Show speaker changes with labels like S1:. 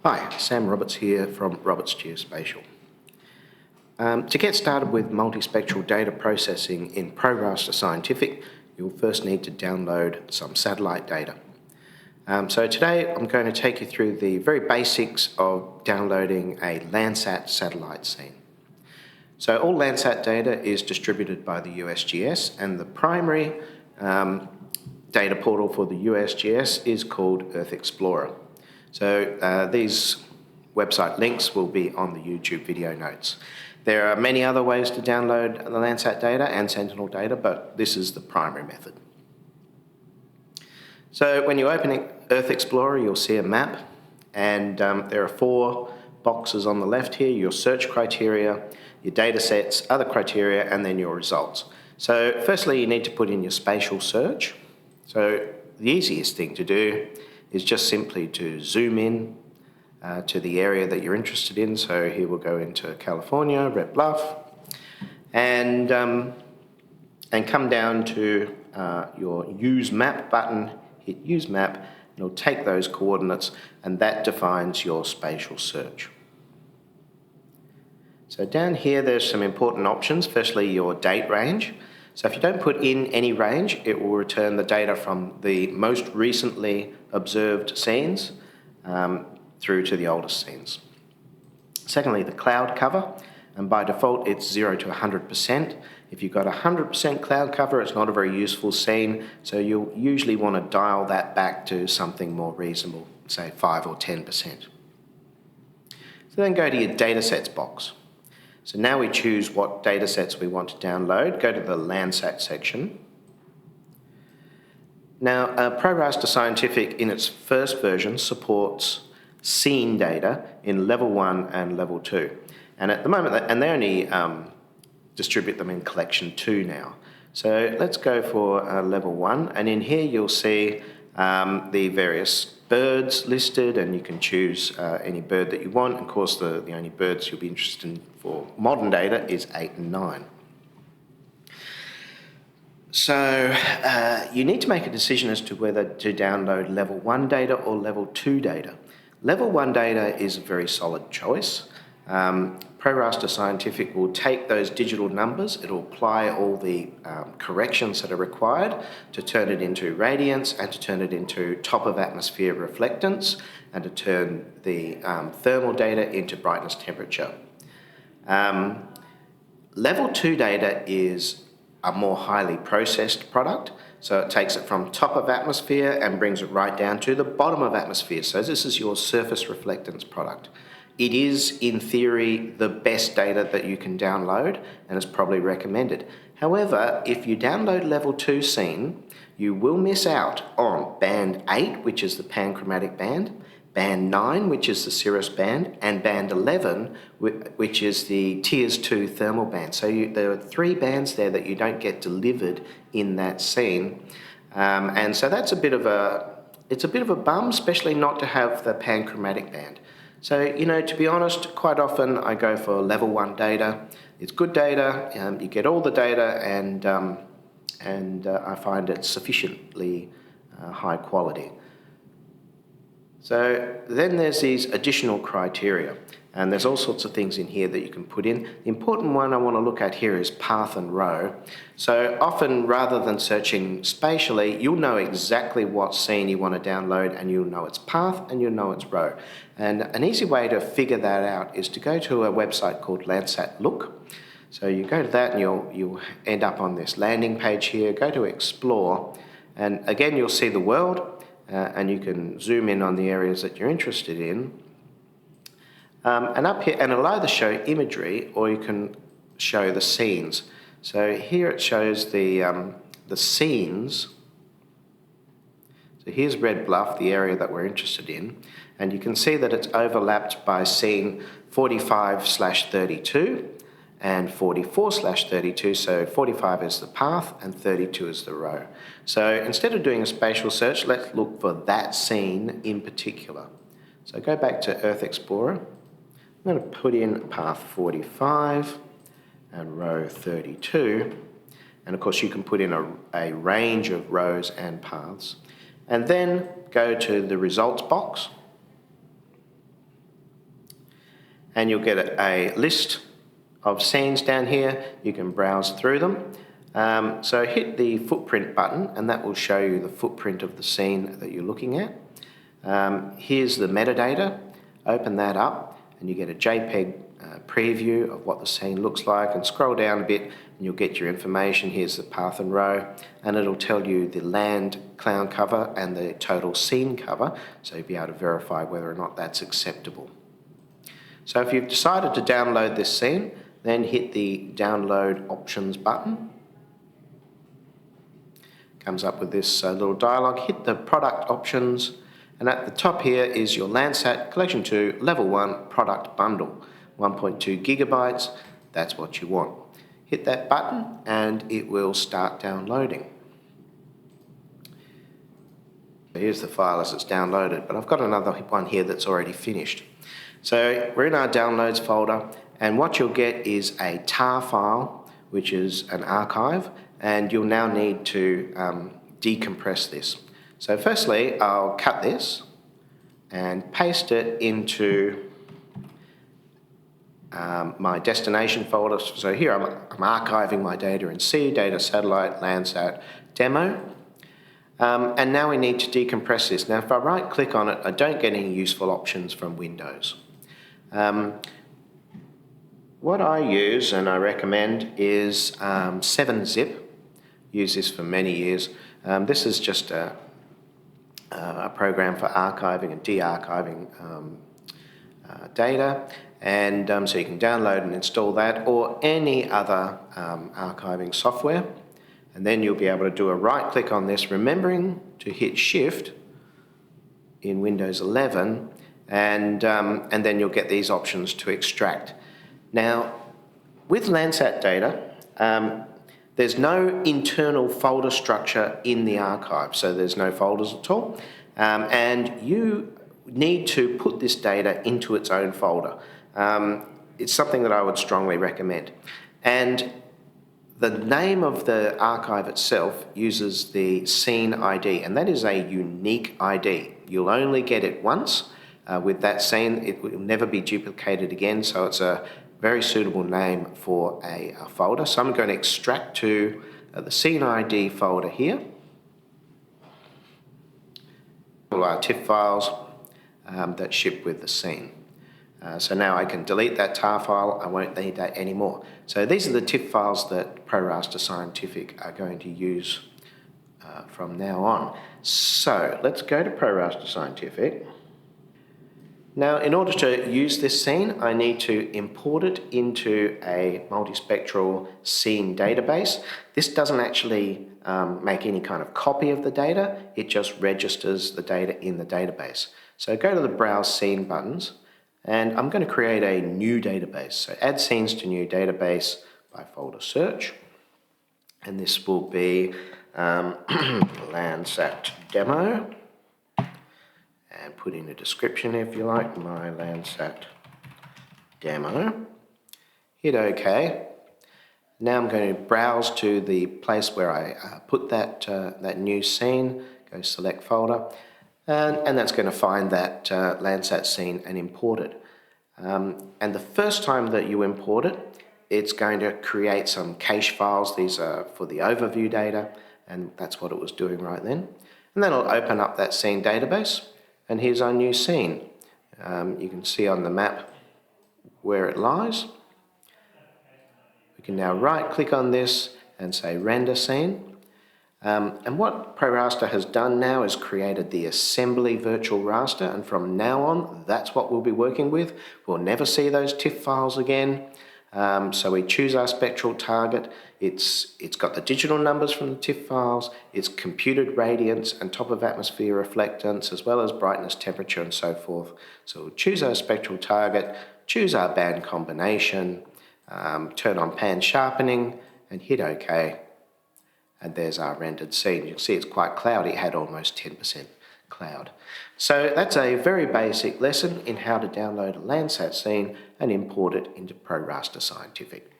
S1: Hi, Sam Roberts here from Roberts Geospatial. To get started with multispectral data processing in ProRaster Scientific, you'll first need to download some satellite data. So today I'm going to take you through the very basics of downloading a Landsat satellite scene. So all Landsat data is distributed by the USGS, and the primary data portal for the USGS is called Earth Explorer. So these website links will be on the YouTube video notes. There are many other ways to download the Landsat data and Sentinel data, but this is the primary method. So when you open Earth Explorer, you'll see a map, and there are 4 boxes on the left here: your search criteria, your data sets, other criteria, and then your results. So firstly, you need to put in your spatial search. So the easiest thing to do is just simply to zoom in to the area that you're interested in. So here we'll go into California, Red Bluff, and come down to your Use Map button, hit Use Map, and it'll take those coordinates, and that defines your spatial search. So down here there's some important options. Firstly, your date range. So if you don't put in any range, it will return the data from the most recently observed scenes through to the oldest scenes. Secondly, the cloud cover, and by default it's 0 to 100%. If you've got 100% cloud cover, it's not a very useful scene, so you'll usually want to dial that back to something more reasonable, say 5 or 10%. So then go to your datasets box. So now we choose what datasets we want to download. Go to the Landsat section. Now, ProRaster Scientific in its first version supports scene data in level 1 and level 2. And at the moment, and they only distribute them in collection 2 now. So let's go for level 1, and in here you'll see the various birds listed, and you can choose any bird that you want. Of course, the only birds you'll be interested in for modern data is 8 and 9. So you need to make a decision as to whether to download level 1 data or level 2 data. Level 1 data is a very solid choice. ProRaster Scientific will take those digital numbers, it'll apply all the corrections that are required to turn it into radiance and to turn it into top of atmosphere reflectance and to turn the thermal data into brightness temperature. Level 2 data is a more highly processed product, so it takes it from top of atmosphere and brings it right down to the bottom of atmosphere. So this is your surface reflectance product. It is, in theory, the best data that you can download, and it's probably recommended. However, if you download level 2 scene, you will miss out on band 8, which is the panchromatic band, band 9, which is the cirrus band, and band 11, which is the tiers 2 thermal band. So there are 3 bands there that you don't get delivered in that scene. And so that's a bit of a bum, especially not to have the panchromatic band. So, to be honest, quite often I go for level 1 data. It's good data, you get all the data, and I find it sufficiently high quality. So then there's these additional criteria, and there's all sorts of things in here that you can put in. The important one I want to look at here is path and row. So often, rather than searching spatially, you'll know exactly what scene you want to download, and you'll know its path and you'll know its row. And an easy way to figure that out is to go to a website called Landsat Look. So you go to that and you'll end up on this landing page here. Go to Explore, and again you'll see the world, and you can zoom in on the areas that you're interested in. And up here, and it'll either show imagery or you can show the scenes. So here it shows the scenes. So here's Red Bluff, the area that we're interested in, and you can see that it's overlapped by scene 45/32 and 44/32. So 45 is the path and 32 is the row. So instead of doing a spatial search, let's look for that scene in particular. So go back to Earth Explorer. I'm going to put in path 45 and row 32. And of course you can put in a range of rows and paths. And then go to the results box. and you'll get a list of scenes down here. You can browse through them. So hit the footprint button and that will show you the footprint of the scene that you're looking at. Here's the metadata. Open that up and you get a JPEG preview of what the scene looks like, and scroll down a bit and you'll get your information. Here's the path and row, and it'll tell you the land cloud cover and the total scene cover, so you'll be able to verify whether or not that's acceptable. So if you've decided to download this scene, then hit the download options button. Comes up with this little dialog. Hit the product options, and at the top here is your Landsat Collection 2 Level 1 product bundle, 1.2 gigabytes. That's what you want. Hit that button and it will start downloading. Here's the file as it's downloaded, but I've got another one here that's already finished. So we're in our downloads folder, and what you'll get is a tar file, which is an archive, and you'll now need to decompress this. So firstly, I'll cut this and paste it into my destination folder. So here I'm archiving my data in C, Data Satellite, Landsat, Demo. And now we need to decompress this. Now if I right click on it, I don't get any useful options from Windows. What I use and I recommend is 7-zip. Use this for many years. This is just a program for archiving and de-archiving data, and so you can download and install that or any other archiving software, and then you'll be able to do a right click on this, remembering to hit Shift in Windows 11, and then you'll get these options to extract. Now with Landsat data, there's no internal folder structure in the archive, so there's no folders at all, and you need to put this data into its own folder. It's something that I would strongly recommend. And the name of the archive itself uses the scene ID, and that is a unique ID. You'll only get it once with that scene. It will never be duplicated again, so it's a very suitable name for a folder. So I'm going to extract to the scene ID folder here. All our TIFF files that ship with the scene. So now I can delete that tar file. I won't need that anymore. So these are the TIFF files that ProRaster Scientific are going to use from now on. So let's go to ProRaster Scientific. Now, in order to use this scene, I need to import it into a multispectral scene database. This doesn't actually make any kind of copy of the data, it just registers the data in the database. So go to the Browse Scene buttons, and I'm going to create a new database. So add scenes to new database by folder search, and this will be Landsat Demo. And put in a description if you like, my Landsat Demo. Hit OK. Now I'm going to browse to the place where I put that new scene, go select folder, and that's going to find that Landsat scene and import it. And the first time that you import it, it's going to create some cache files. These are for the overview data, and that's what it was doing right then. And then I'll open up that scene database. And here's our new scene. You can see on the map where it lies. We can now right click on this and say render scene. And what ProRaster has done now is created the assembly virtual raster, and from now on that's what we'll be working with. We'll never see those TIFF files again. So we choose our spectral target. It's got the digital numbers from the TIFF files, it's computed radiance and top of atmosphere reflectance, as well as brightness, temperature, and so forth. So we'll choose our spectral target, choose our band combination, turn on pan sharpening, and hit OK. And there's our rendered scene. You can see it's quite cloudy. It had almost 10% cloud. So that's a very basic lesson in how to download a Landsat scene and import it into ProRaster Scientific.